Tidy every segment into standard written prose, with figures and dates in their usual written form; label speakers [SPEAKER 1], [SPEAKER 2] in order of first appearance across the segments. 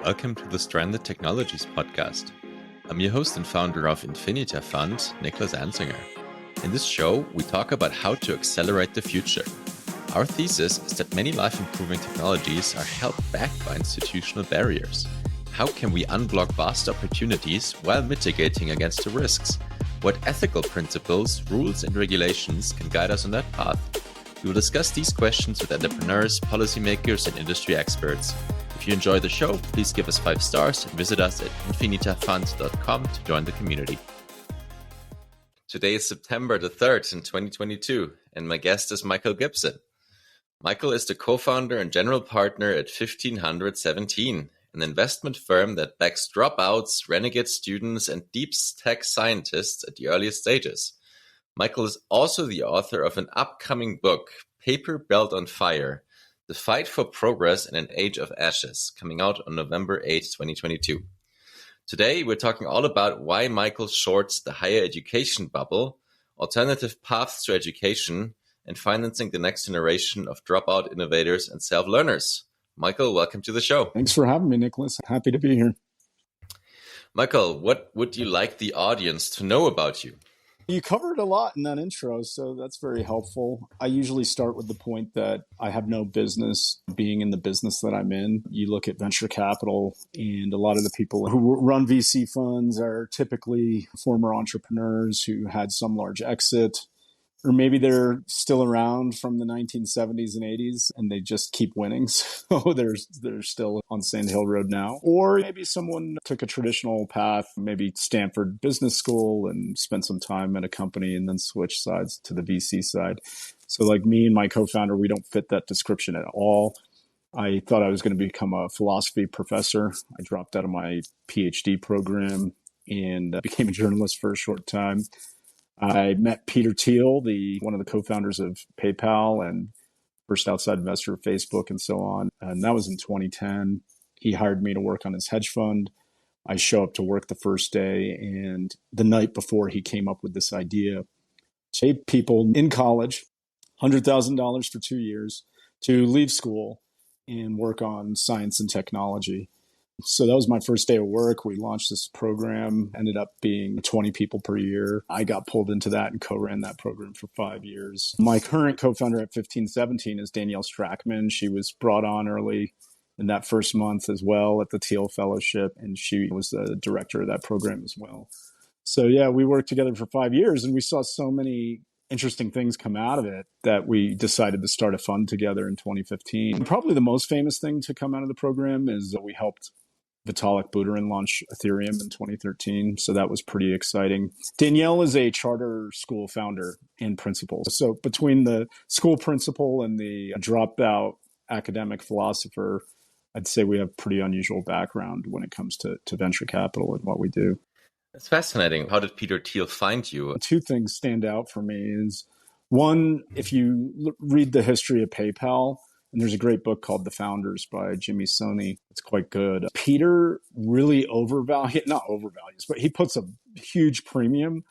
[SPEAKER 1] Welcome to the Stranded Technologies podcast. I'm your host and founder of Infinita Fund, Niklas. In this show, we talk about how to accelerate the future. Our thesis is that many life-improving technologies are held back by institutional barriers. How can we unblock vast opportunities while mitigating against the risks? What ethical principles, rules, and regulations can guide us on that path? We will discuss these questions with entrepreneurs, policymakers, and industry experts. If you enjoy the show, please give us 5 stars and visit us at infinitafund.com to join the community. Today is September the 3rd in 2022, and my guest is Michael Gibson. Michael is the co-founder and general partner at 1517, an investment firm that backs dropouts, renegade students, and deep tech scientists at the earliest stages. Michael is also the author of an upcoming book, Paper Belt on Fire: The Fight for Progress in an Age of Ashes, coming out on November 8, 2022. Today, we're talking all about why Michael shorts the higher education bubble, alternative paths to education, and financing the next generation of dropout innovators and self-learners. Michael, welcome to the show.
[SPEAKER 2] Thanks for having me, Niklas. Happy to be here.
[SPEAKER 1] Michael, what would you like the audience to know about you?
[SPEAKER 2] You covered a lot in that intro, so that's very helpful. I usually start with the point that I have no business being in the business that I'm in. You look at venture capital, and a lot of the people who run VC funds are typically former entrepreneurs who had some large exit, or maybe they're still around from the 1970s and 80s and they just keep winning. So they're still on Sand Hill Road now. Or maybe someone took a traditional path, maybe Stanford Business School, and spent some time at a company and then switched sides to the VC side. So like me and my co-founder, we don't fit that description at all. I thought I was going to become a philosophy professor. I dropped out of my PhD program and became a journalist for a short time. I met Peter Thiel, one of the co-founders of PayPal and first outside investor of Facebook and so on. And that was in 2010. He hired me to work on his hedge fund. I show up to work the first day, and the night before he came up with this idea to pay people in college $100,000 for 2 years to leave school and work on science and technology. So that was my first day of work. We launched this program, ended up being 20 people per year. I got pulled into that and co-ran that program for 5 years. My current co-founder at 1517 is Danielle Strackman. She was brought on early in that first month as well at the Thiel Fellowship, and she was the director of that program as well. So yeah, we worked together for 5 years, and we saw so many interesting things come out of it that we decided to start a fund together in 2015. Probably the most famous thing to come out of the program is that we helped Vitalik Buterin launched Ethereum in 2013. So that was pretty exciting. Danielle is a charter school founder and principal. So between the school principal and the dropout academic philosopher, I'd say we have pretty unusual background when it comes to venture capital and what we do.
[SPEAKER 1] That's fascinating. How did Peter Thiel find you?
[SPEAKER 2] 2 things stand out for me is, one, if you read the history of PayPal, and there's a great book called The Founders by Jimmy Soni. It's quite good. Peter really not overvalues, but he puts a huge premium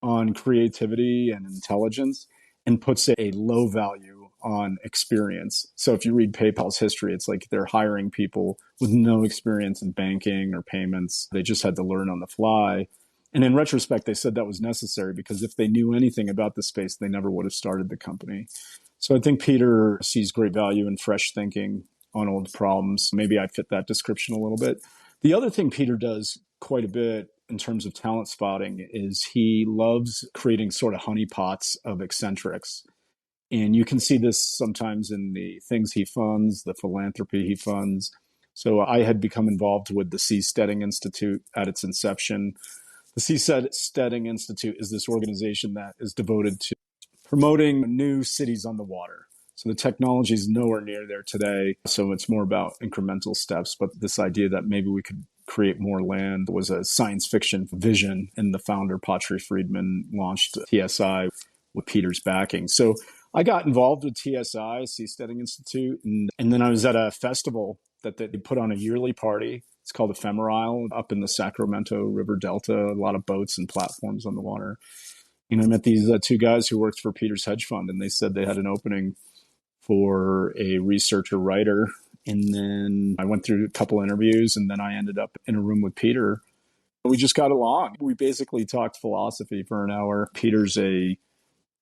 [SPEAKER 2] on creativity and intelligence and puts a low value on experience. So if you read PayPal's history, it's like they're hiring people with no experience in banking or payments. They just had to learn on the fly. And in retrospect, they said that was necessary because if they knew anything about the space, they never would have started the company. So I think Peter sees great value in fresh thinking on old problems. Maybe I fit that description a little bit. The other thing Peter does quite a bit in terms of talent spotting is he loves creating sort of honeypots of eccentrics. And you can see this sometimes in the things he funds, the philanthropy he funds. So I had become involved with the Seasteading Institute at its inception. The Seasteading Institute is this organization that is devoted to promoting new cities on the water. So the technology is nowhere near there today. So it's more about incremental steps. But this idea that maybe we could create more land was a science fiction vision. And the founder, Patri Friedman, launched TSI with Peter's backing. So I got involved with TSI, Seasteading Institute. And then I was at a festival that they put on a yearly party. It's called Ephemerisle up in the Sacramento River Delta, a lot of boats and platforms on the water. And I met these 2 guys who worked for Peter's hedge fund, and they said they had an opening for a researcher writer And then I went through a couple interviews, and then I ended up in a room with Peter. We just got along. We basically talked philosophy for an hour. Peter's a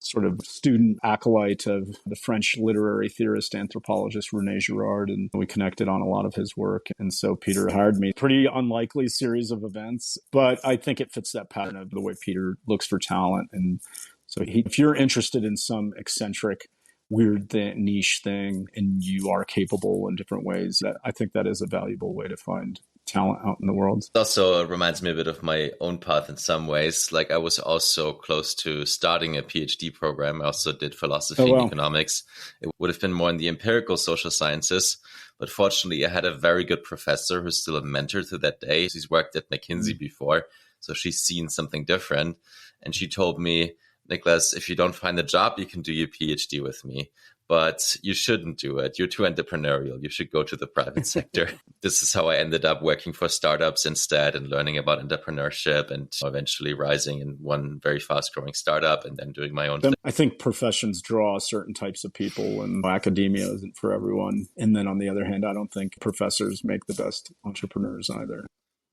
[SPEAKER 2] sort of student acolyte of the French literary theorist, anthropologist René Girard, and we connected on a lot of his work. And so Peter hired me. Pretty unlikely series of events, but I think it fits that pattern of the way Peter looks for talent. And so if you're interested in some eccentric, weird niche thing, and you are capable in different ways, I think that is a valuable way to find talent out in the world.
[SPEAKER 1] It also reminds me a bit of my own path in some ways. Like I was also close to starting a PhD program. I also did philosophy and economics. It would have been more in the empirical social sciences. But fortunately, I had a very good professor who's still a mentor to that day. She's worked at McKinsey before, so she's seen something different. And she told me, Niklas, if you don't find a job, you can do your PhD with me. But you shouldn't do it. You're too entrepreneurial. You should go to the private sector. This is how I ended up working for startups instead and learning about entrepreneurship and eventually rising in one very fast growing startup and then doing my own thing.
[SPEAKER 2] I think professions draw certain types of people, and academia isn't for everyone. And then on the other hand, I don't think professors make the best entrepreneurs either.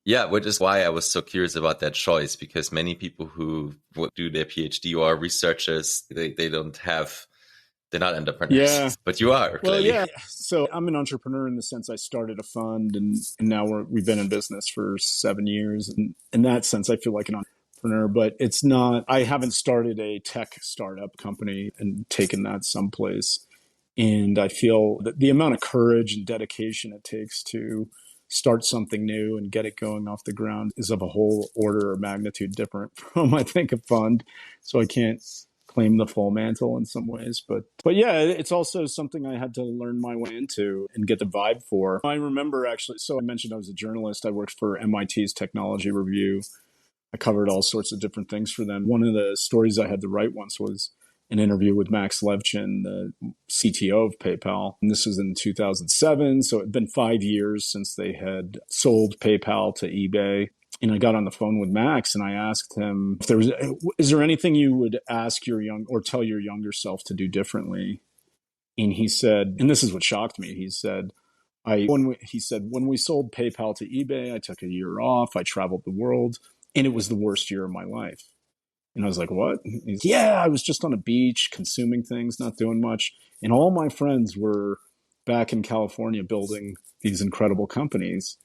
[SPEAKER 1] Yeah, which is why I was so curious about that choice, because many people who do their PhD or researchers, they don't have... They're not entrepreneurs, but you are. Clearly. Well, yeah.
[SPEAKER 2] So I'm an entrepreneur in the sense I started a fund, and now we've been in business for 7 years. And in that sense, I feel like an entrepreneur, but it's not. I haven't started a tech startup company and taken that someplace. And I feel that the amount of courage and dedication it takes to start something new and get it going off the ground is of a whole order or magnitude different from, I think, a fund. So I can't claim the full mantle in some ways. But yeah, it's also something I had to learn my way into and get the vibe for. I remember actually, so I mentioned I was a journalist. I worked for MIT's Technology Review. I covered all sorts of different things for them. One of the stories I had to write once was an interview with Max Levchin, the CTO of PayPal. And this was in 2007. So it had been 5 years since they had sold PayPal to eBay. And I got on the phone with Max and I asked him, is there anything you would ask or tell your younger self to do differently? And he said, and this is what shocked me. He said, when we sold PayPal to eBay, I took a year off. I traveled the world and it was the worst year of my life. And I was like, what? He's, yeah, I was just on a beach consuming things, not doing much. And all my friends were back in California building these incredible companies.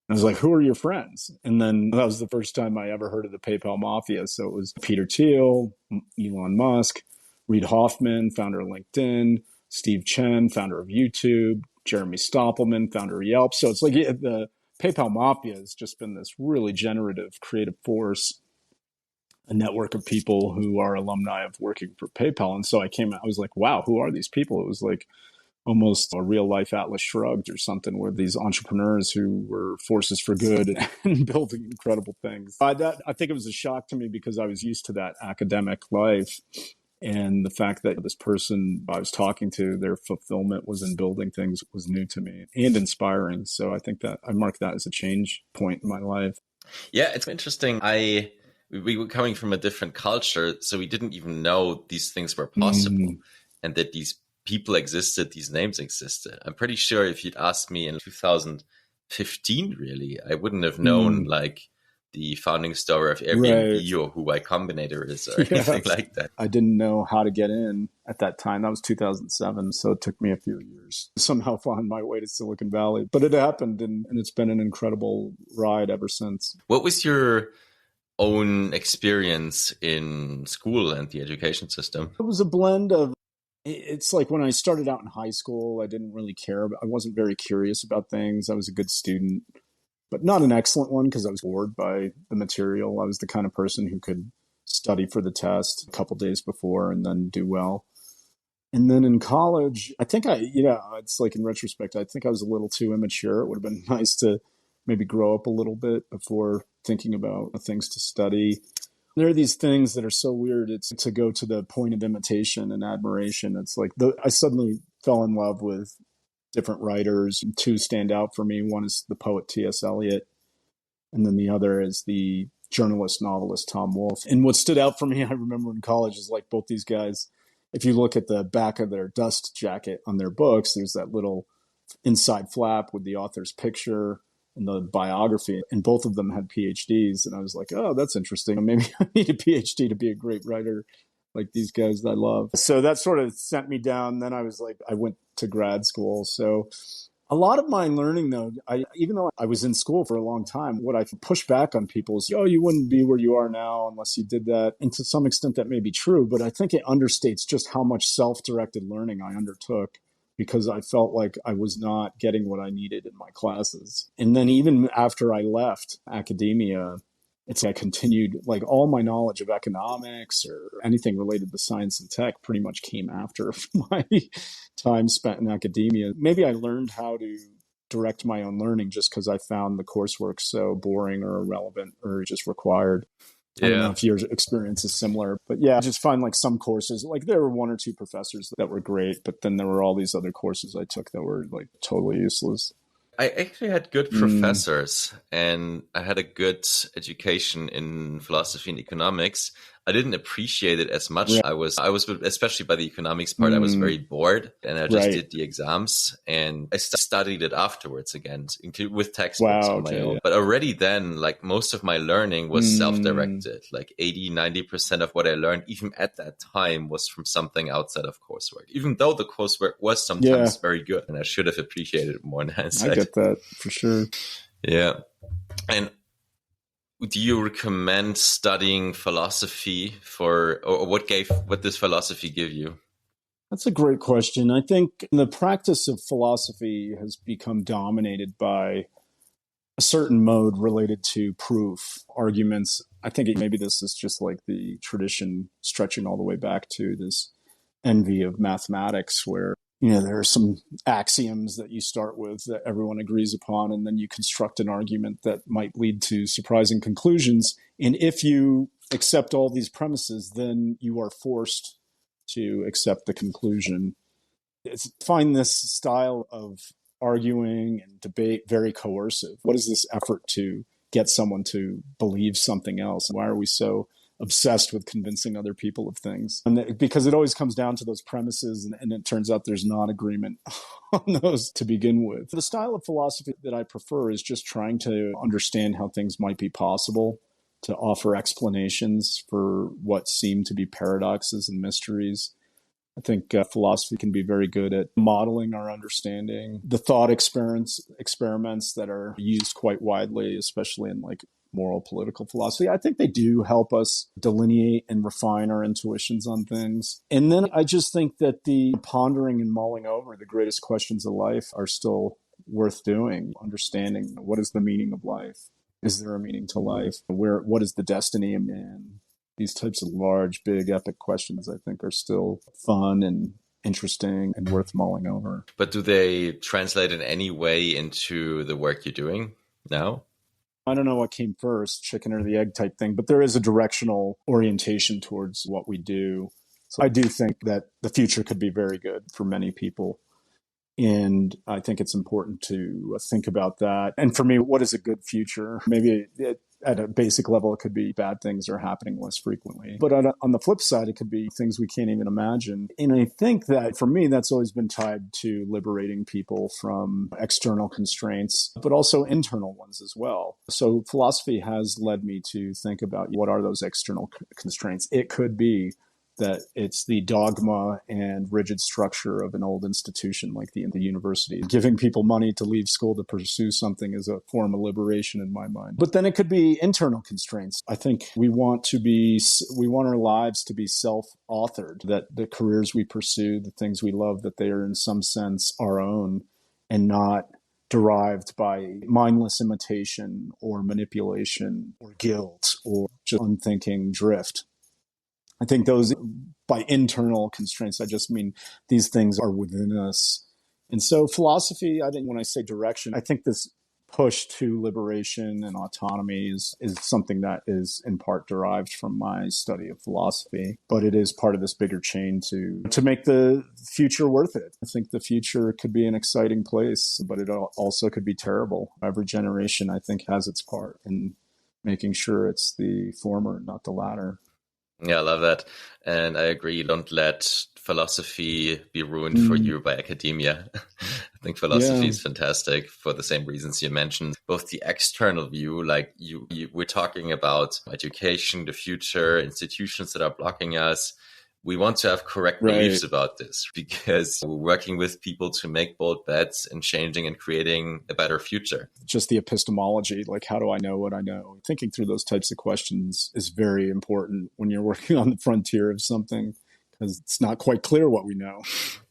[SPEAKER 2] I was like, who are your friends? And then that was the first time I ever heard of the PayPal Mafia. So it was Peter Thiel, Elon Musk, Reid Hoffman, founder of LinkedIn, Steve Chen, founder of YouTube, Jeremy Stoppelman, founder of Yelp. So it's like the PayPal Mafia has just been this really generative, creative force, a network of people who are alumni of working for PayPal. And so I was like, wow, who are these people? It was like almost a real life Atlas Shrugged or something, where these entrepreneurs who were forces for good and building incredible things. I think it was a shock to me because I was used to that academic life. And the fact that this person I was talking to, their fulfillment was in building things, was new to me and inspiring. So I think that I mark that as a change point in my life.
[SPEAKER 1] Yeah, it's interesting. We were coming from a different culture, so we didn't even know these things were possible and that these people existed, these names existed. I'm pretty sure if you'd asked me in 2015, really, I wouldn't have known like the founding story of Airbnb or who Y Combinator is or anything like that.
[SPEAKER 2] I didn't know how to get in at that time. That was 2007, so it took me a few years to somehow find my way to Silicon Valley. But it happened, and it's been an incredible ride ever since.
[SPEAKER 1] What was your own experience in school and the education system?
[SPEAKER 2] It was a blend of, it's like when I started out in high school, I didn't really care. I wasn't very curious about things. I was a good student, but not an excellent one because I was bored by the material. I was the kind of person who could study for the test a couple days before and then do well. And then in college, I think it's like in retrospect, I think I was a little too immature. It would have been nice to maybe grow up a little bit before thinking about things to study. There are these things that are so weird. It's to go to the point of imitation and admiration. It's like I suddenly fell in love with different writers. Two stand out for me. One is the poet T.S. Eliot, and then the other is the journalist, novelist Tom Wolfe. And what stood out for me, I remember in college, is like both these guys, if you look at the back of their dust jacket on their books, there's that little inside flap with the author's picture and the biography. And both of them had PhDs. And I was like, oh, that's interesting. Maybe I need a PhD to be a great writer like these guys that I love. So that sort of sent me down. Then I was like, I went to grad school. So a lot of my learning, though, even though I was in school for a long time, what I push back on people is, oh, you wouldn't be where you are now unless you did that. And to some extent, that may be true, but I think it understates just how much self-directed learning I undertook because I felt like I was not getting what I needed in my classes. And then even after I left academia, I continued, like all my knowledge of economics or anything related to science and tech pretty much came after my time spent in academia. Maybe I learned how to direct my own learning just because I found the coursework so boring or irrelevant or just required. I don't know if your experience is similar, but yeah, I just find like some courses, like there were one or two professors that were great, but then there were all these other courses I took that were like totally useless.
[SPEAKER 1] I actually had good professors and I had a good education in philosophy and economics. I didn't appreciate it as much.
[SPEAKER 2] Right.
[SPEAKER 1] I was, especially by the economics part, I was very bored and I just did the exams and I studied it afterwards again, with textbooks on my own. But already then, like most of my learning was self-directed, like 80-90% of what I learned, even at that time, was from something outside of coursework, even though the coursework was sometimes very good and I should have appreciated it more in hindsight.
[SPEAKER 2] I get that for sure.
[SPEAKER 1] Yeah. And do you recommend studying philosophy or what does philosophy give you?
[SPEAKER 2] That's a great question. I think the practice of philosophy has become dominated by a certain mode related to proof, arguments. I think maybe this is just like the tradition stretching all the way back to this envy of mathematics where there are some axioms that you start with that everyone agrees upon, and then you construct an argument that might lead to surprising conclusions. And if you accept all these premises, then you are forced to accept the conclusion. I find this style of arguing and debate very coercive. What is this effort to get someone to believe something else? Why are we so obsessed with convincing other people of things? And because it always comes down to those premises, and it turns out there's not agreement on those to begin with. The style of philosophy that I prefer is just trying to understand how things might be possible, to offer explanations for what seem to be paradoxes and mysteries. I think philosophy can be very good at modeling our understanding. The thought experiments that are used quite widely, especially in like moral political philosophy, I think they do help us delineate and refine our intuitions on things. And then I just think that the pondering and mulling over the greatest questions of life are still worth doing. Understanding what is the meaning of life? Is there a meaning to life? What is the destiny of man? These types of large, big, epic questions, I think, are still fun and interesting and worth mulling over.
[SPEAKER 1] But do they translate in any way into the work you're doing now?
[SPEAKER 2] I don't know what came first, chicken or the egg type thing, but there is a directional orientation towards what we do. So I do think that the future could be very good for many people. And I think it's important to think about that. And for me, what is a good future? Maybe at a basic level, it could be bad things are happening less frequently. But on the flip side, it could be things we can't even imagine. And I think that for me, that's always been tied to liberating people from external constraints, but also internal ones as well. So philosophy has led me to think about what are those external constraints. It could be that it's the dogma and rigid structure of an old institution like the university. Giving people money to leave school to pursue something is a form of liberation in my mind. But then it could be internal constraints. I think we want our lives to be self-authored, that the careers we pursue, the things we love, that they are in some sense our own and not derived by mindless imitation or manipulation or guilt or just unthinking drift. I think those, by internal constraints, I just mean these things are within us. And so philosophy, when I say direction, I think this push to liberation and autonomy is something that is in part derived from my study of philosophy, but it is part of this bigger chain to make the future worth it. I think the future could be an exciting place, but it also could be terrible. Every generation, I think, has its part in making sure it's the former, not the latter.
[SPEAKER 1] Yeah, I love that. And I agree. Don't let philosophy be ruined for you by academia. I think philosophy is fantastic for the same reasons you mentioned. Both the external view, like we're talking about education, the future, institutions that are blocking us. We want to have correct beliefs about this because we're working with people to make bold bets and changing and creating a better future.
[SPEAKER 2] Just the epistemology, like how do I know what I know? Thinking through those types of questions is very important when you're working on the frontier of something, because it's not quite clear what we know.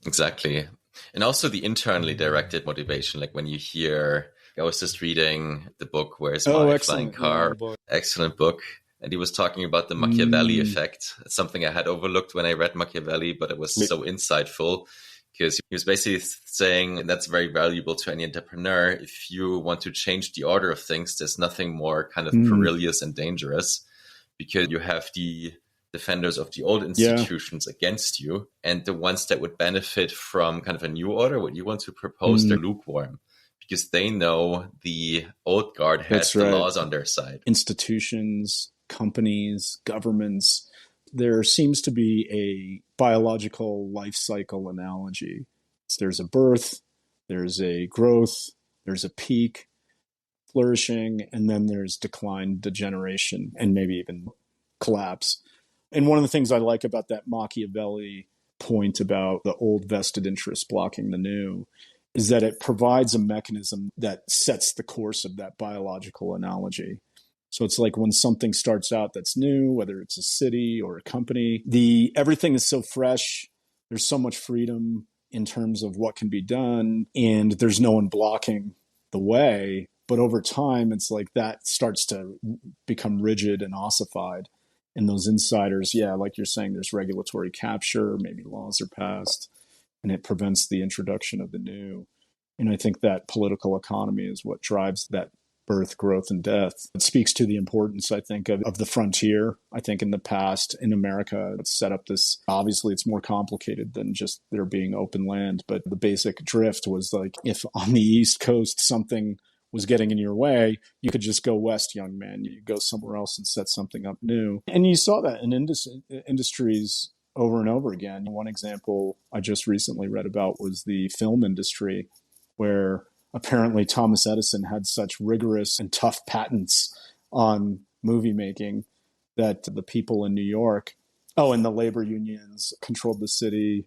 [SPEAKER 1] Exactly. And also the internally directed motivation, like when you hear, I was just reading the book, Where's My Flying Car? Excellent book. And he was talking about the Machiavelli effect. It's something I had overlooked when I read Machiavelli, but it was so insightful because he was basically saying that's very valuable to any entrepreneur. If you want to change the order of things, there's nothing more kind of perilous and dangerous because you have the defenders of the old institutions against you, and the ones that would benefit from kind of a new order, what you want to propose, they're lukewarm. Because they know the old guard has the laws on their side.
[SPEAKER 2] Institutions, companies, governments, there seems to be a biological life cycle analogy. There's a birth, there's a growth, there's a peak, flourishing, and then there's decline, degeneration, and maybe even collapse. And one of the things I like about that Machiavelli point about the old vested interests blocking the new is that it provides a mechanism that sets the course of that biological analogy. So it's like when something starts out that's new, whether it's a city or a company, everything is so fresh. There's so much freedom in terms of what can be done, and there's no one blocking the way. But over time, it's like that starts to become rigid and ossified. And those insiders, like you're saying, there's regulatory capture, maybe laws are passed, and it prevents the introduction of the new. And I think that political economy is what drives that birth, growth, and death. It speaks to the importance, I think, of the frontier. I think in the past, in America, it's set up this, obviously it's more complicated than just there being open land, but the basic drift was like, if on the East Coast something was getting in your way, you could just go west, young man. You go somewhere else and set something up new. And you saw that in industries over and over again. One example I just recently read about was the film industry, where apparently Thomas Edison had such rigorous and tough patents on movie making that the people in New York, and the labor unions controlled the city.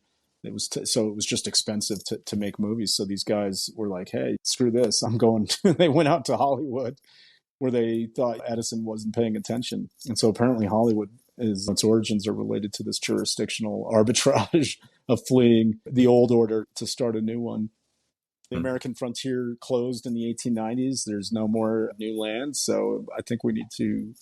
[SPEAKER 2] So it was just expensive to make movies. So these guys were like, hey, screw this. I'm going. They went out to Hollywood where they thought Edison wasn't paying attention. And so apparently Hollywood its origins are related to this jurisdictional arbitrage of fleeing the old order to start a new one. The American frontier closed in the 1890s. There's no more new land. So I think we need to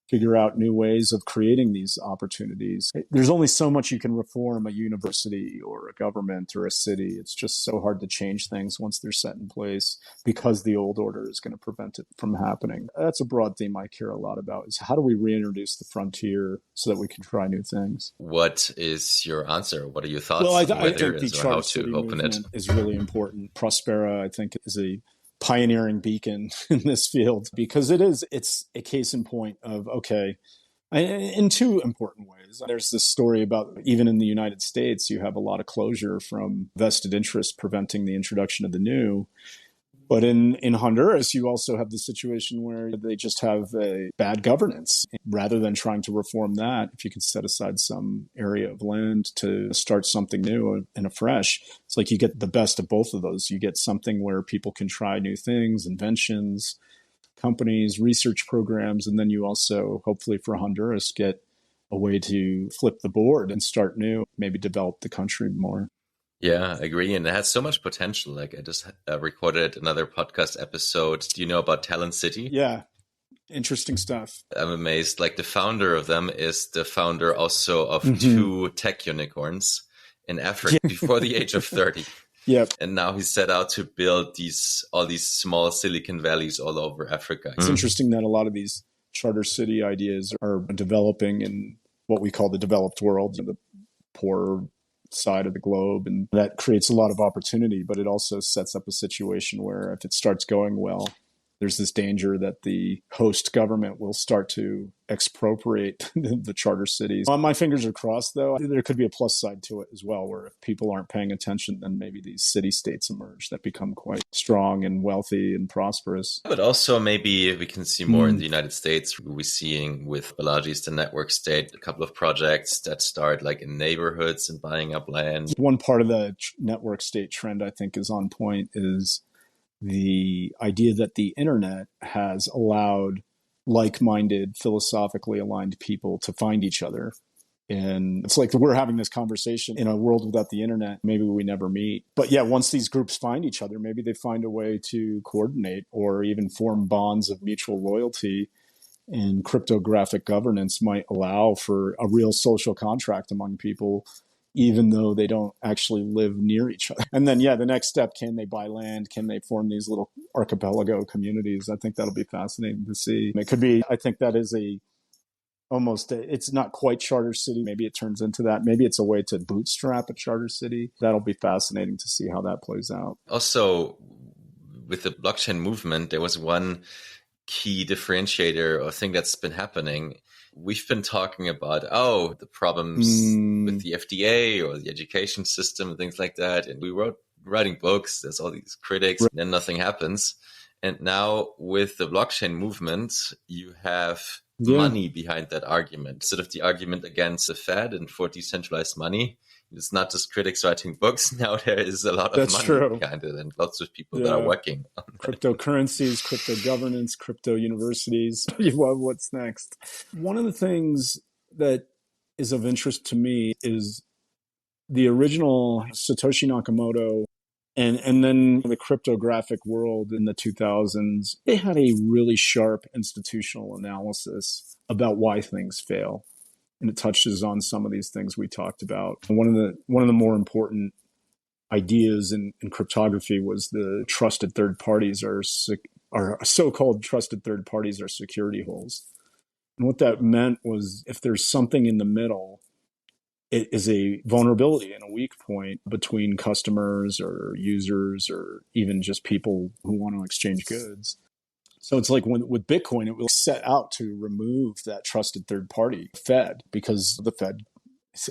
[SPEAKER 2] figure out new ways of creating these opportunities. There's only so much you can reform a university or a government or a city. It's just so hard to change things once they're set in place because the old order is going to prevent it from happening. That's a broad theme I care a lot about, is how do we reintroduce the frontier so that we can try new things?
[SPEAKER 1] What is your answer? What are your thoughts?
[SPEAKER 2] Well, I think the Charter City movement is really important. Prospera, I think, is a pioneering beacon in this field because it's a case in point of, in two important ways. There's this story about, even in the United States, you have a lot of closure from vested interests preventing the introduction of the new. But in Honduras, you also have the situation where they just have a bad governance. Rather than trying to reform that, if you can set aside some area of land to start something new and afresh, it's like you get the best of both of those. You get something where people can try new things, inventions, companies, research programs, and then you also, hopefully for Honduras, get a way to flip the board and start new, maybe develop the country more.
[SPEAKER 1] Yeah, I agree. And it has so much potential. Like I just recorded another podcast episode. Do you know about Talent City?
[SPEAKER 2] Yeah. Interesting stuff.
[SPEAKER 1] I'm amazed. Like the founder of them is the founder also of two tech unicorns in Africa before the age of 30.
[SPEAKER 2] Yep.
[SPEAKER 1] And now he's set out to build all these small Silicon Valleys all over Africa.
[SPEAKER 2] It's interesting that a lot of these charter city ideas are developing in what we call the developed world, the poorer side of the globe, and that creates a lot of opportunity, but it also sets up a situation where if it starts going well, there's this danger that the host government will start to expropriate the charter cities. My fingers are crossed, though. There could be a plus side to it as well, where if people aren't paying attention, then maybe these city-states emerge that become quite strong and wealthy and prosperous.
[SPEAKER 1] But also maybe we can see more in the United States. We're seeing with Balaji's The Network State, a couple of projects that start like in neighborhoods and buying up land.
[SPEAKER 2] One part of the network state trend I think is on point is the idea that the internet has allowed like-minded, philosophically aligned people to find each other. And it's like we're having this conversation in a world without the internet. Maybe we never meet. But yeah, once these groups find each other, maybe they find a way to coordinate or even form bonds of mutual loyalty. And cryptographic governance might allow for a real social contract among people, even though they don't actually live near each other. And then, yeah, the next step, can they buy land? Can they form these little archipelago communities? I think that'll be fascinating to see. It could be, I think that is it's not quite charter city. Maybe it turns into that. Maybe it's a way to bootstrap a charter city. That'll be fascinating to see how that plays out.
[SPEAKER 1] Also, with the blockchain movement, there was one key differentiator or thing that's been happening. We've been talking about, the problems with the FDA or the education system and things like that. And we writing books, there's all these critics, and then nothing happens. And now with the blockchain movement, you have money behind that argument. Instead of the argument against the Fed and for decentralized money, it's not just critics writing books. Now there is a lot of money behind it and lots of people that are working on
[SPEAKER 2] cryptocurrencies, crypto governance, crypto universities. What's next? One of the things that is of interest to me is the original Satoshi Nakamoto and then the cryptographic world in the 2000s. They had a really sharp institutional analysis about why things fail. And it touches on some of these things we talked about. And one of the more important ideas in cryptography was the trusted third parties are so-called trusted third parties are security holes. And what that meant was if there's something in the middle, it is a vulnerability and a weak point between customers or users or even just people who want to exchange goods. So it's like with Bitcoin, it will set out to remove that trusted third party, Fed, because the Fed,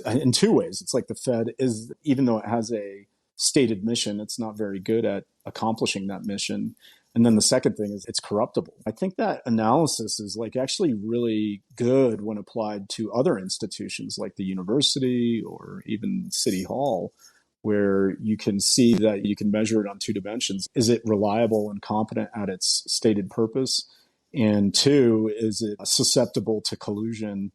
[SPEAKER 2] in two ways, it's like the Fed is, even though it has a stated mission, it's not very good at accomplishing that mission. And then the second thing is it's corruptible. I think that analysis is like actually really good when applied to other institutions like the university or even City Hall, where you can see that you can measure it on two dimensions. Is it reliable and competent at its stated purpose? And two, is it susceptible to collusion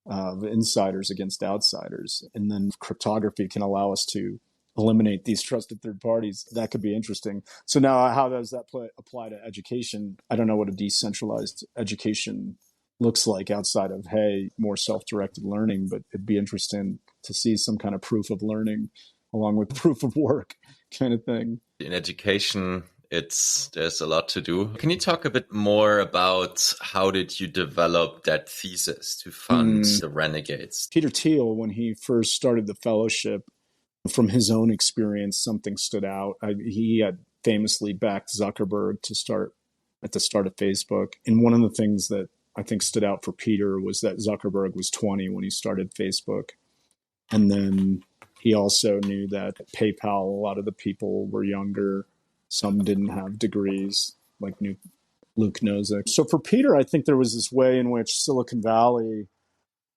[SPEAKER 2] of insiders against outsiders? And then cryptography can allow us to eliminate these trusted third parties. That could be interesting. So now how does that apply to education? I don't know what a decentralized education looks like outside of, more self-directed learning, but it'd be interesting to see some kind of proof of learning along with proof of work kind of thing.
[SPEAKER 1] In education, there's a lot to do. Can you talk a bit more about how did you develop that thesis to fund the Renegades?
[SPEAKER 2] Peter Thiel, when he first started the fellowship, from his own experience, something stood out. He had famously backed Zuckerberg at the start of Facebook. And one of the things that I think stood out for Peter was that Zuckerberg was 20 when he started Facebook. And then he also knew that at PayPal, a lot of the people were younger. Some didn't have degrees, like Luke Nozick. So for Peter, I think there was this way in which Silicon Valley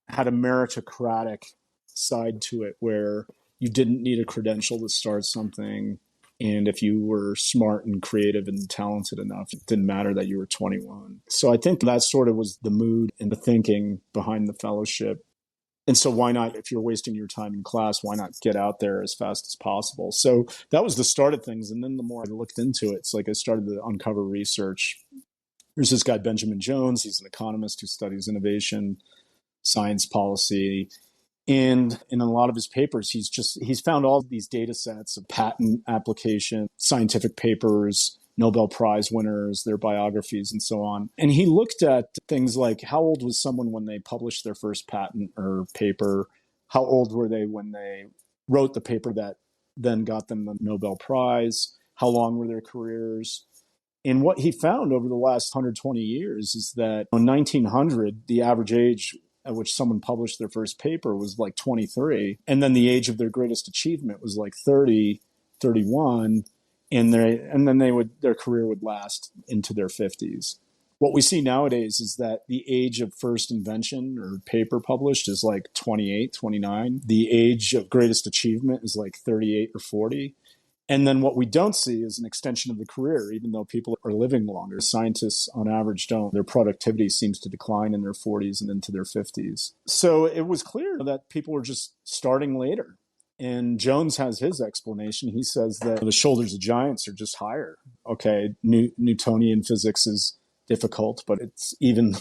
[SPEAKER 2] had a meritocratic side to it, where you didn't need a credential to start something. And if you were smart and creative and talented enough, it didn't matter that you were 21. So I think that sort of was the mood and the thinking behind the fellowship. And so why not, if you're wasting your time in class, why not get out there as fast as possible? So that was the start of things. And then the more I looked into it, it's like I started to uncover research. There's this guy, Benjamin Jones. He's an economist who studies innovation, science policy. And in a lot of his papers, he's found all these data sets of patent application, scientific papers, Nobel Prize winners, their biographies, and so on. And he looked at things like how old was someone when they published their first patent or paper? How old were they when they wrote the paper that then got them the Nobel Prize? How long were their careers? And what he found over the last 120 years is that in 1900, the average age at which someone published their first paper was like 23. And then the age of their greatest achievement was like 30, 31. And then their career would last into their 50s. What we see nowadays is that the age of first invention or paper published is like 28, 29. The age of greatest achievement is like 38 or 40. And then what we don't see is an extension of the career, even though people are living longer. Scientists, on average, don't. Their productivity seems to decline in their 40s and into their 50s. So it was clear that people were just starting later. And Jones has his explanation. He says that the shoulders of giants are just higher. Okay, Newtonian physics is difficult, but it's even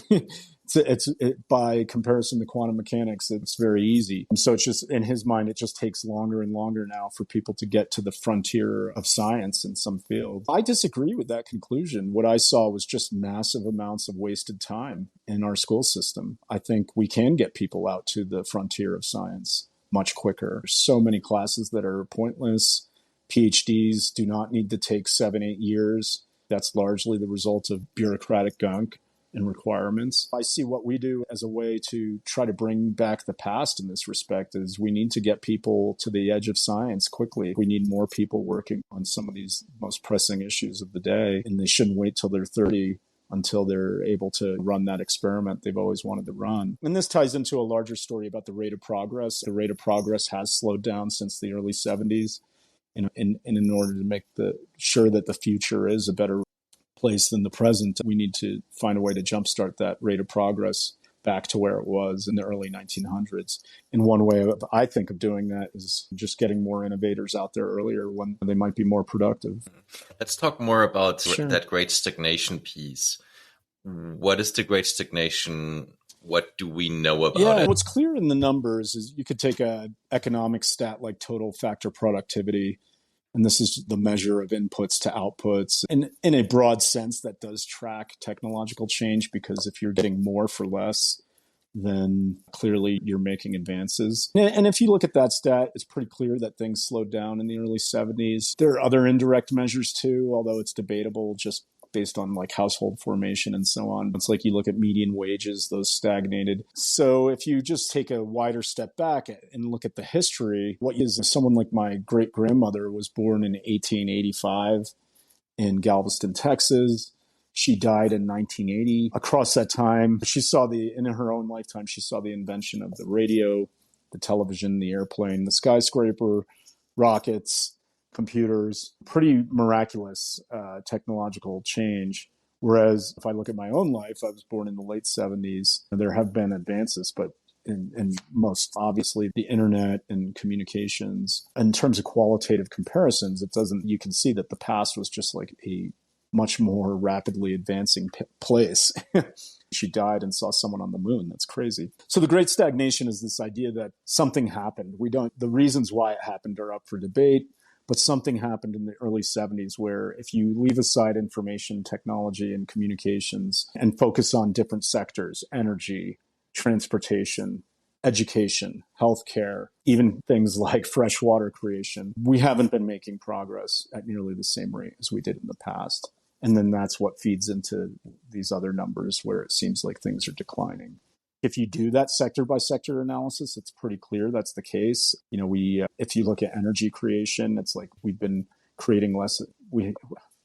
[SPEAKER 2] by comparison to quantum mechanics, it's very easy. And so it's just, in his mind, it just takes longer and longer now for people to get to the frontier of science in some field. I disagree with that conclusion. What I saw was just massive amounts of wasted time in our school system. I think we can get people out to the frontier of science much quicker. There's so many classes that are pointless. PhDs do not need to take 7-8 years. That's largely the result of bureaucratic gunk and requirements. I see what we do as a way to try to bring back the past in this respect is we need to get people to the edge of science quickly. We need more people working on some of these most pressing issues of the day, and they shouldn't wait till they're 30 until they're able to run that experiment they've always wanted to run. And this ties into a larger story about the rate of progress. The rate of progress has slowed down since the early 70s. And in order to make sure that the future is a better place than the present, we need to find a way to jumpstart that rate of progress back to where it was in the early 1900s. And one way I think of doing that is just getting more innovators out there earlier when they might be more productive.
[SPEAKER 1] Let's talk more about that Great Stagnation piece. What is the Great Stagnation? What do we know about it?
[SPEAKER 2] What's clear in the numbers is you could take an economic stat like total factor productivity, and this is the measure of inputs to outputs. And in a broad sense, that does track technological change, because if you're getting more for less, then clearly you're making advances. And if you look at that stat, it's pretty clear that things slowed down in the early 70s. There are other indirect measures too, although it's debatable just based on like household formation and so on. It's like you look at median wages, those stagnated. So if you just take a wider step back and look at the history, what is someone like my great-grandmother was born in 1885 in Galveston, Texas. She died in 1980. Across that time, in her own lifetime, she saw the invention of the radio, the television, the airplane, the skyscraper, rockets, computers, pretty miraculous technological change. Whereas if I look at my own life, I was born in the late 70s. There have been advances, but in most obviously the internet and communications. In terms of qualitative comparisons, you can see that the past was just like a much more rapidly advancing place. She died and saw someone on the moon. That's crazy. So the Great Stagnation is this idea that something happened. The reasons why it happened are up for debate. But something happened in the early 70s where if you leave aside information technology and communications and focus on different sectors, energy, transportation, education, healthcare, even things like freshwater creation, we haven't been making progress at nearly the same rate as we did in the past. And then that's what feeds into these other numbers where it seems like things are declining. If you do that sector by sector analysis, it's pretty clear that's the case. If you look at energy creation, it's like we've been creating less.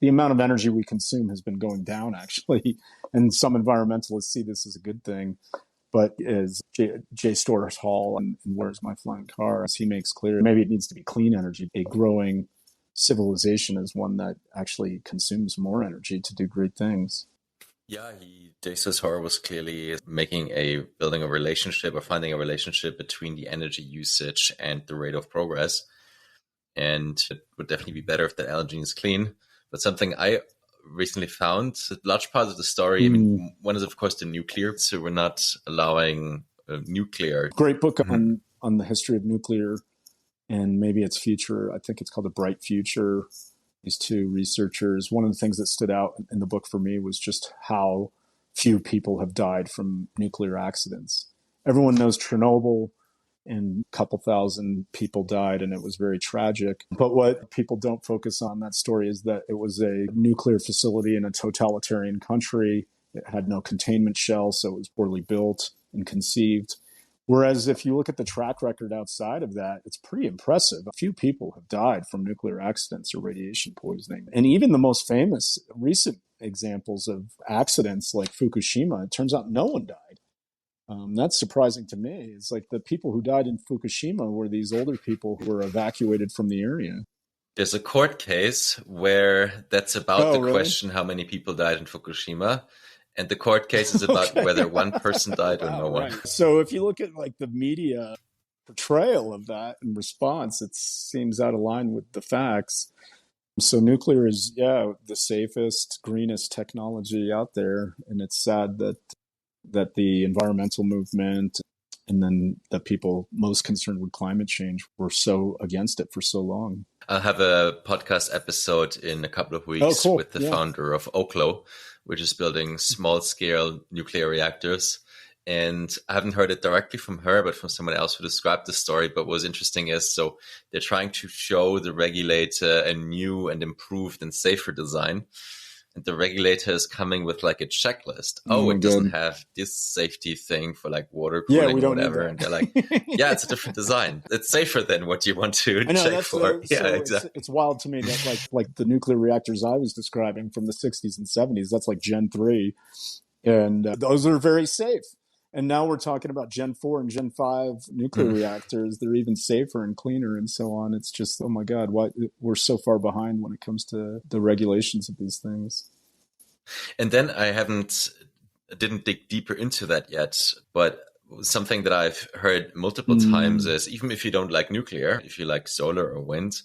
[SPEAKER 2] The amount of energy we consume has been going down, actually. And some environmentalists see this as a good thing. But as J. Storrs Hall and Where's My Flying Car, as he makes clear, maybe it needs to be clean energy. A growing civilization is one that actually consumes more energy to do great things.
[SPEAKER 1] Yeah, J.S. Horror was clearly building a relationship or finding a relationship between the energy usage and the rate of progress. And it would definitely be better if that energy is clean. But something I recently found, a large part of the story, I mean, one is, of course, the nuclear. So we're not allowing nuclear.
[SPEAKER 2] Great book on the history of nuclear and maybe its future. I think it's called The Bright Future. These two researchers, one of the things that stood out in the book for me was just how few people have died from nuclear accidents. Everyone knows Chernobyl. and a couple thousand people died, and it was very tragic. But what people don't focus on that story is that it was a nuclear facility in a totalitarian country. It had no containment shell, so it was poorly built and conceived. Whereas if you look at the track record outside of that, it's pretty impressive. A few people have died from nuclear accidents or radiation poisoning. And even the most famous recent examples of accidents like Fukushima, it turns out no one died. That's surprising to me. It's like the people who died in Fukushima were these older people who were evacuated from the area.
[SPEAKER 1] There's a court case where that's about the
[SPEAKER 2] really?
[SPEAKER 1] question how many people died in Fukushima. And the court case is about whether one person died or no one.
[SPEAKER 2] Right. So if you look at like the media portrayal of that and response, it seems out of line with the facts. So nuclear is, the safest, greenest technology out there. And it's sad that the environmental movement and then the people most concerned with climate change were so against it for so long.
[SPEAKER 1] I'll have a podcast episode in a couple of weeks with the founder of Oklo, which is building small-scale nuclear reactors. And I haven't heard it directly from her, but from someone else who described the story. But what was interesting is, so they're trying to show the regulator a new and improved and safer design. And the regulator is coming with like a checklist. It doesn't have this safety thing for like water cooling or whatever. And they're like, it's a different design. It's safer than what you want to check for.
[SPEAKER 2] Exactly. It's wild to me that like the nuclear reactors I was describing from the 60s and 70s, that's like Gen 3. And those are very safe. And now we're talking about Gen 4 and Gen 5 nuclear reactors. They're even safer and cleaner and so on. It's just, oh my God, why we're so far behind when it comes to the regulations of these things.
[SPEAKER 1] And then I didn't dig deeper into that yet, but something that I've heard multiple times is, even if you don't like nuclear, if you like solar or wind,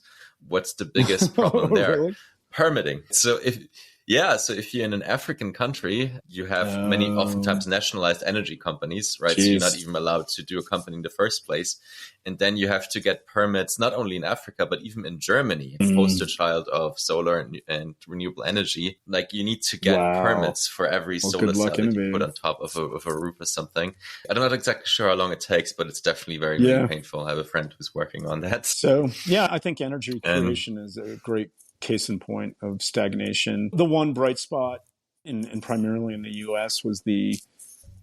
[SPEAKER 1] what's the biggest problem there?
[SPEAKER 2] Really?
[SPEAKER 1] Permitting. So if you're in an African country, you have many oftentimes nationalized energy companies, right? So you're not even allowed to do a company in the first place. And then you have to get permits, not only in Africa, but even in Germany, poster child of solar and renewable energy. Like you need to get permits for every solar cell that you put on top of a roof or something. I'm not exactly sure how long it takes, but it's definitely very, very painful. I have a friend who's working on that.
[SPEAKER 2] So, I think energy creation is a great case in point of stagnation. The one bright spot, and primarily in the U.S., was the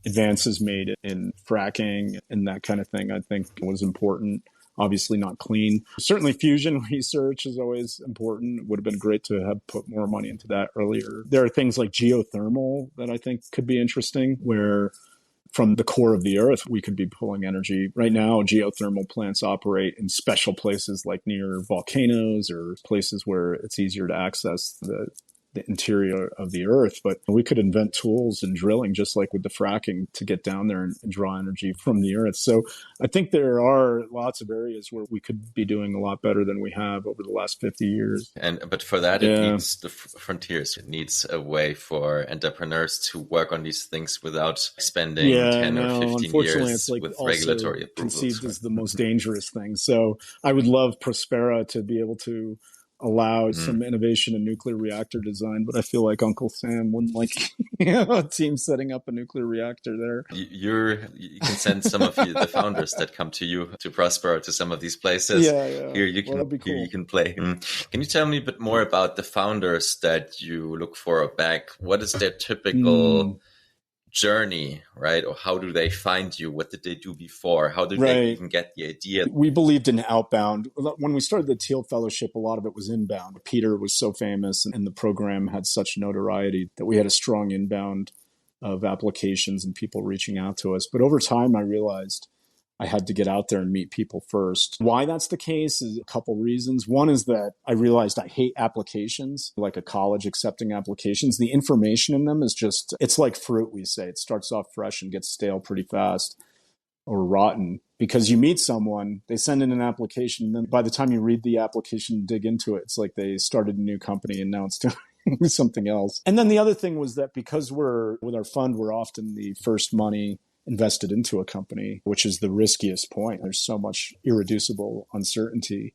[SPEAKER 2] advances made in fracking and that kind of thing. I think was important. Obviously not clean. Certainly fusion research is always important. It would have been great to have put more money into that earlier. There are things like geothermal that I think could be interesting, where from the core of the earth, we could be pulling energy. Right now, geothermal plants operate in special places like near volcanoes or places where it's easier to access the interior of the earth. But we could invent tools and drilling, just like with the fracking, to get down there and draw energy from the earth. So I think there are lots of areas where we could be doing a lot better than we have over the last 50 years.
[SPEAKER 1] But for that, it needs the frontiers. It needs a way for entrepreneurs to work on these things without spending 10 or 15 years
[SPEAKER 2] it's like
[SPEAKER 1] with regulatory approvals.
[SPEAKER 2] Conceived as the most dangerous thing. So I would love Prospera to be able to allow some innovation in nuclear reactor design, but I feel like Uncle Sam wouldn't like a team setting up a nuclear reactor there.
[SPEAKER 1] You can send some of the founders that come to you to Prospera to some of these places. Here you can play. Can you tell me a bit more about the founders that you look for back? What is their typical journey, right? Or how do they find you? What did they do before? How did they even get the idea?
[SPEAKER 2] We believed in outbound. When we started the Thiel Fellowship, a lot of it was inbound. Peter was so famous and the program had such notoriety that we had a strong inbound of applications and people reaching out to us. But over time, I realized I had to get out there and meet people first. Why that's the case is a couple reasons. One is that I realized I hate applications, like a college accepting applications. The information in them is just, it's like fruit, we say. It starts off fresh and gets stale pretty fast or rotten because you meet someone, they send in an application, and then by the time you read the application and dig into it, it's like they started a new company and now it's doing something else. And then the other thing was that because with our fund, we're often the first money invested into a company, which is the riskiest point. There's so much irreducible uncertainty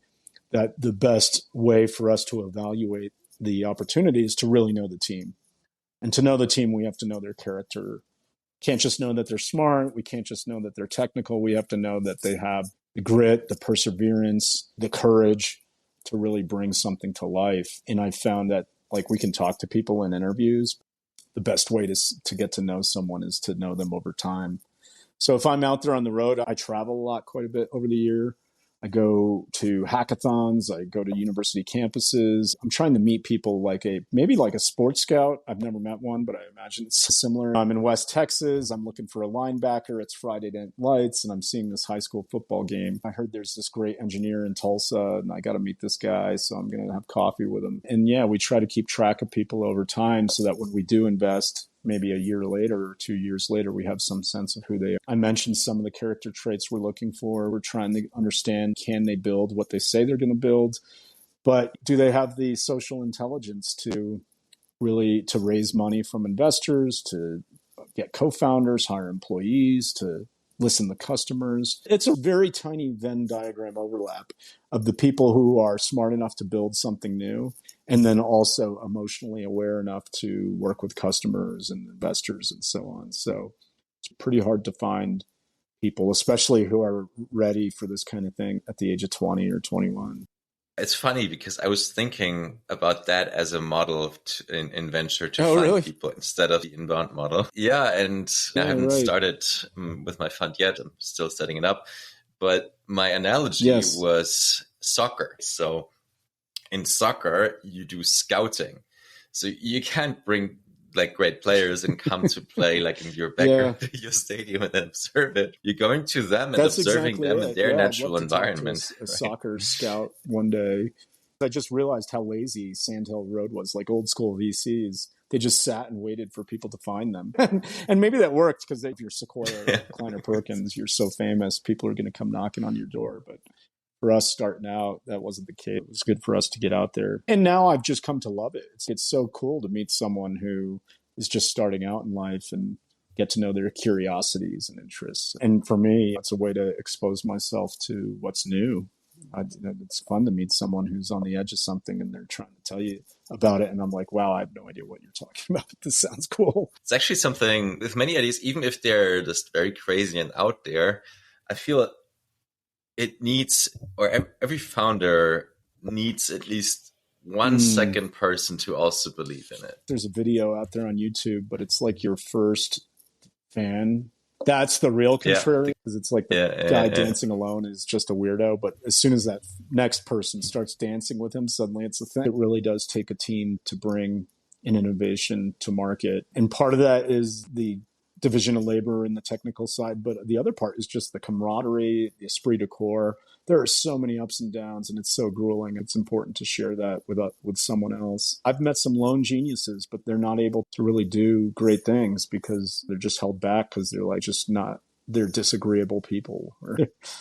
[SPEAKER 2] that the best way for us to evaluate the opportunity is to really know the team. And to know the team, we have to know their character can't just know that they're smart. We can't just know that they're technical. We have to know that they have the grit, the perseverance, the courage to really bring something to life. And I found that like we can talk to people in interviews. The best way to get to know someone is to know them over time. So if I'm out there on the road, I travel a lot, quite a bit over the year. I go to hackathons. I go to university campuses. I'm trying to meet people maybe like a sports scout. I've never met one, but I imagine it's similar. I'm in West Texas. I'm looking for a linebacker. It's Friday Night Lights, and I'm seeing this high school football game. I heard there's this great engineer in Tulsa, and I got to meet this guy, so I'm going to have coffee with him. And yeah, we try to keep track of people over time so that when we do invest, maybe a year later or 2 years later, we have some sense of who they are. I mentioned some of the character traits we're looking for. We're trying to understand, can they build what they say they're going to build? But do they have the social intelligence to raise money from investors, to get co-founders, hire employees, to listen to customers? It's a very tiny Venn diagram overlap of the people who are smart enough to build something new and then also emotionally aware enough to work with customers and investors and so on. So it's pretty hard to find people, especially who are ready for this kind of thing at the age of 20 or 21.
[SPEAKER 1] It's funny because I was thinking about that as a model in venture to find
[SPEAKER 2] really?
[SPEAKER 1] people instead of the inbound model. Yeah, and I haven't started with my fund yet. I'm still setting it up. But my analogy was soccer. So in soccer, you do scouting. So you can't bring like great players and come to play like in your backyard, your stadium, and then observe it. You're going to them and observing them in their natural environment.
[SPEAKER 2] A soccer scout one day. I just realized how lazy Sandhill Road was, like old school VCs. They just sat and waited for people to find them. And maybe that worked because if you're Sequoia or Kleiner Perkins, you're so famous, people are going to come knocking on your door. But for us starting out, that wasn't the case. It was good for us to get out there. And now I've just come to love it. It's so cool to meet someone who is just starting out in life and get to know their curiosities and interests. And for me, it's a way to expose myself to what's new. It's fun to meet someone who's on the edge of something and they're trying to tell you about it. And I'm like, wow, I have no idea what you're talking about. This sounds cool.
[SPEAKER 1] It's actually something with many ideas, even if they're just very crazy and out there, I feel it needs, or every founder needs at least one second person to also believe in it.
[SPEAKER 2] There's a video out there on YouTube, but it's like your first fan. That's the real contrarian, because it's like the guy dancing alone is just a weirdo. But as soon as that next person starts dancing with him, suddenly it's a thing. It really does take a team to bring an innovation to market. And part of that is the division of labor and the technical side, but the other part is just the camaraderie, the esprit de corps. There are so many ups and downs, and it's so grueling. It's important to share that with someone else. I've met some lone geniuses, but they're not able to really do great things because they're just held back because they're like just not. They're disagreeable people, or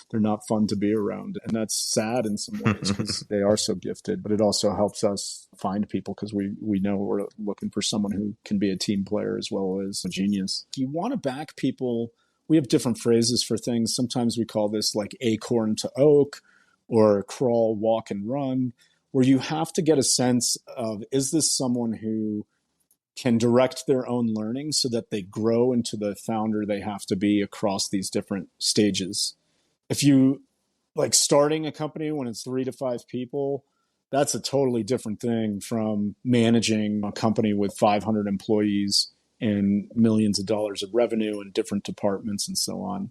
[SPEAKER 2] they're not fun to be around. And that's sad in some ways because they are so gifted, but it also helps us find people because we know we're looking for someone who can be a team player as well as a genius. You want to back people. We have different phrases for things. Sometimes we call this like acorn to oak or crawl, walk, and run, where you have to get a sense of, is this someone who can direct their own learning so that they grow into the founder they have to be across these different stages. If you like starting a company when it's 3 to 5 people, that's a totally different thing from managing a company with 500 employees and millions of dollars of revenue in different departments and so on.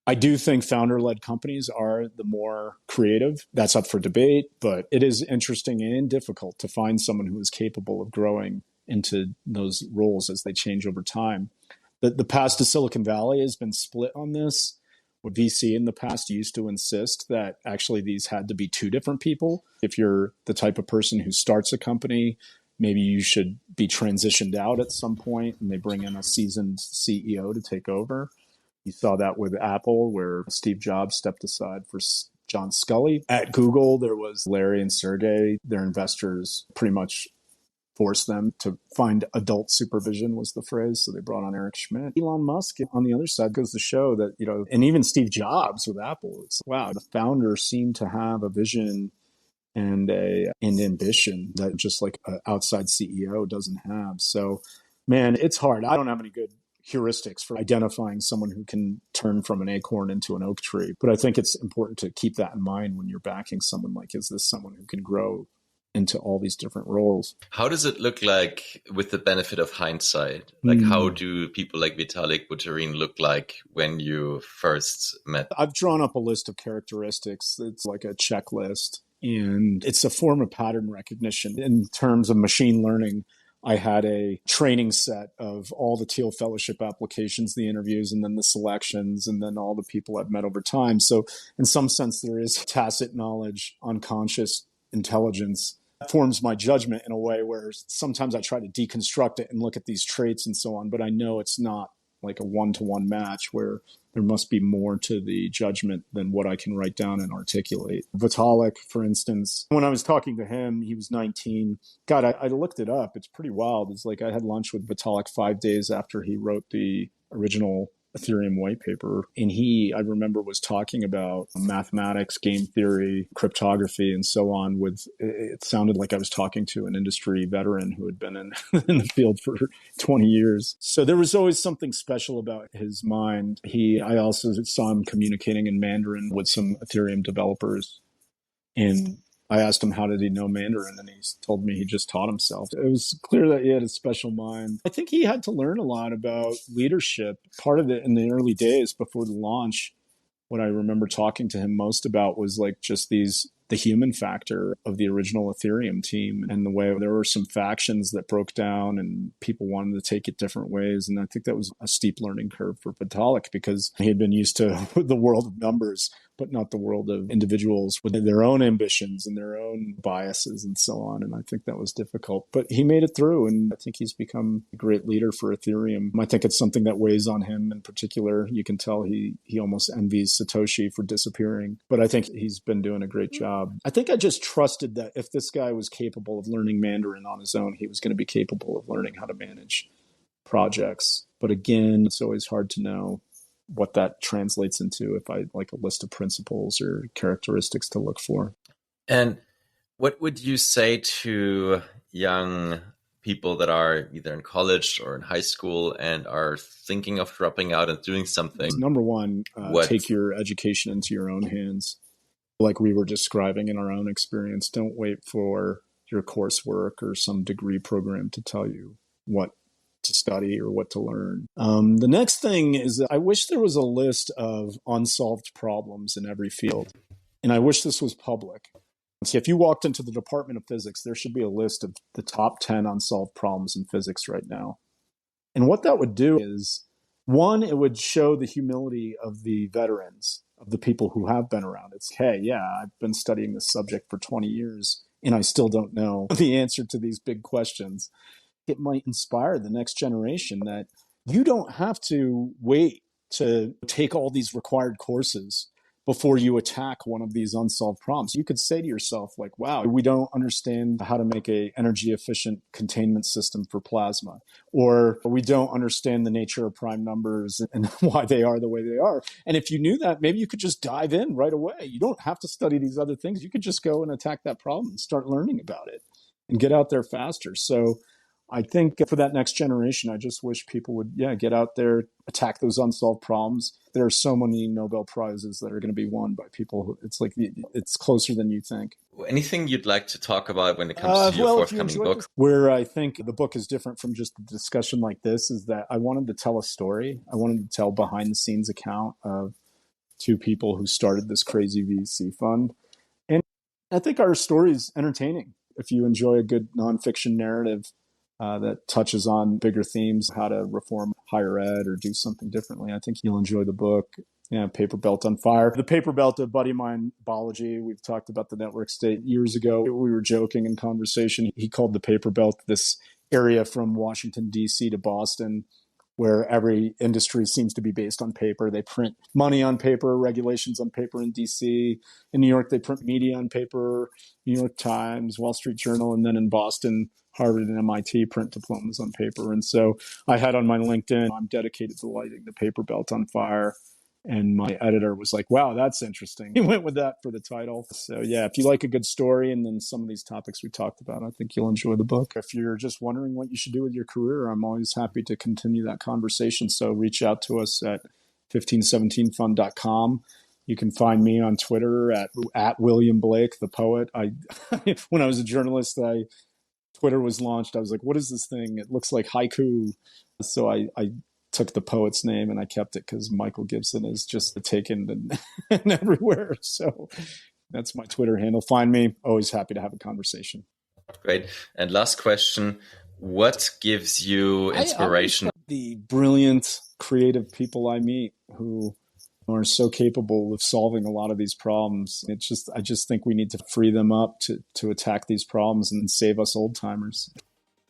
[SPEAKER 2] I do think founder-led companies are the more creative. That's up for debate, but it is interesting and difficult to find someone who is capable of growing into those roles as they change over time. The past of Silicon Valley has been split on this. What VC in the past used to insist that actually these had to be 2 different people. If you're the type of person who starts a company, maybe you should be transitioned out at some point and they bring in a seasoned CEO to take over. You saw that with Apple, where Steve Jobs stepped aside for John Scully. At Google, there was Larry and Sergey. Their investors pretty much forced them to find adult supervision, was the phrase. So they brought on Eric Schmidt. Elon Musk on the other side goes to show that, and even Steve Jobs with Apple, it's wow, the founders seem to have a vision and an ambition that just like an outside CEO doesn't have. So, man, it's hard. I don't have any good heuristics for identifying someone who can turn from an acorn into an oak tree. But I think it's important to keep that in mind when you're backing someone. Like, is this someone who can grow into all these different roles?
[SPEAKER 1] How does it look like with the benefit of hindsight? Like, how do people like Vitalik Buterin look like when you first met?
[SPEAKER 2] I've drawn up a list of characteristics. It's like a checklist, and it's a form of pattern recognition. In terms of machine learning, I had a training set of all the Thiel Fellowship applications, the interviews, and then the selections, and then all the people I've met over time. So in some sense, there is tacit knowledge, unconscious intelligence forms my judgment in a way where sometimes I try to deconstruct it and look at these traits and so on, but I know it's not like a one-to-one match where there must be more to the judgment than what I can write down and articulate. Vitalik, for instance, when I was talking to him, he was 19. God, I looked it up. It's pretty wild. It's like I had lunch with Vitalik 5 days after he wrote the original Ethereum white paper. And he, I remember, was talking about mathematics, game theory, cryptography, and so on. It sounded like I was talking to an industry veteran who had been in the field for 20 years. So there was always something special about his mind. I also saw him communicating in Mandarin with some Ethereum developers. And I asked him, how did he know Mandarin? And he told me he just taught himself. It was clear that he had a special mind. I think he had to learn a lot about leadership. Part of it in the early days before the launch, what I remember talking to him most about was like just the human factor of the original Ethereum team and the way there were some factions that broke down and people wanted to take it different ways. And I think that was a steep learning curve for Vitalik because he had been used to the world of numbers, but not the world of individuals with their own ambitions and their own biases and so on. And I think that was difficult, but he made it through. And I think he's become a great leader for Ethereum. I think it's something that weighs on him in particular. You can tell he almost envies Satoshi for disappearing, but I think he's been doing a great job. I think I just trusted that if this guy was capable of learning Mandarin on his own, he was going to be capable of learning how to manage projects. But again, it's always hard to know what that translates into if I like a list of principles or characteristics to look for.
[SPEAKER 1] And what would you say to young people that are either in college or in high school and are thinking of dropping out and doing something?
[SPEAKER 2] Number one, take your education into your own hands. Like we were describing in our own experience, don't wait for your coursework or some degree program to tell you what to study or what to learn. The next thing is that I wish there was a list of unsolved problems in every field. And I wish this was public. See, if you walked into the Department of Physics, there should be a list of the top 10 unsolved problems in physics right now. And what that would do is, one, it would show the humility of the veterans, of the people who have been around. It's, hey, yeah, I've been studying this subject for 20 years, and I still don't know the answer to these big questions. It might inspire the next generation that you don't have to wait to take all these required courses before you attack one of these unsolved problems. You could say to yourself, like, wow, we don't understand how to make an energy efficient containment system for plasma, or we don't understand the nature of prime numbers and why they are the way they are. And if you knew that, maybe you could just dive in right away. You don't have to study these other things. You could just go and attack that problem and start learning about it and get out there faster. So I think for that next generation, I just wish people would, get out there, attack those unsolved problems. There are so many Nobel Prizes that are going to be won by people who, it's like, it's closer than you think.
[SPEAKER 1] Anything you'd like to talk about when it comes to your forthcoming book?
[SPEAKER 2] Where I think the book is different from just a discussion like this is that I wanted to tell a story. I wanted to tell behind the scenes account of two people who started this crazy VC fund. And I think our story is entertaining. If you enjoy a good nonfiction narrative, that touches on bigger themes, how to reform higher ed or do something differently, I think you'll enjoy the book. Paper Belt on Fire. The Paper Belt, a buddy of mine, Balaji, we've talked about the network state years ago. We were joking in conversation. He called the Paper Belt this area from Washington, D.C. to Boston, where every industry seems to be based on paper. They print money on paper, regulations on paper in D.C. In New York, they print media on paper, New York Times, Wall Street Journal, and then in Boston, Harvard and MIT print diplomas on paper. And so I had on my LinkedIn, I'm dedicated to lighting the paper belt on fire. And my editor was like, wow, that's interesting. He went with that for the title. So yeah, if you like a good story and then some of these topics we talked about, I think you'll enjoy the book. If you're just wondering what you should do with your career, I'm always happy to continue that conversation. So reach out to us at 1517fund.com. You can find me on Twitter at William Blake, the poet. When I was a journalist, Twitter was launched. I was like, what is this thing? It looks like haiku. So I took the poet's name and I kept it because Michael Gibson is just taken and everywhere. So that's my Twitter handle. Find me. Always happy to have a conversation.
[SPEAKER 1] Great. And last question, what gives you inspiration?
[SPEAKER 2] The brilliant, creative people I meet who are so capable of solving a lot of these problems. I just think we need to free them up to attack these problems and save us old timers.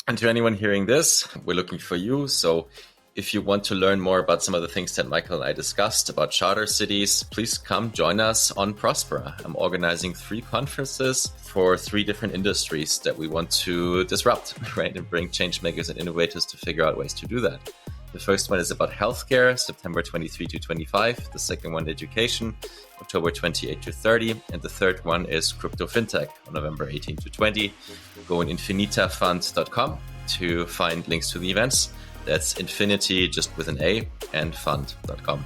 [SPEAKER 1] And to anyone hearing this, we're looking for you. So if you want to learn more about some of the things that Michael and I discussed about charter cities, please come join us on Prospera. I'm organizing 3 conferences for 3 different industries that we want to disrupt, right? And bring change makers and innovators to figure out ways to do that. The first one is about healthcare, September 23 to 25. The second one, education, October 28 to 30. And the third one is crypto fintech on November 18 to 20. Go on infinitafund.com to find links to the events. That's infinity, just with an A, and fund.com.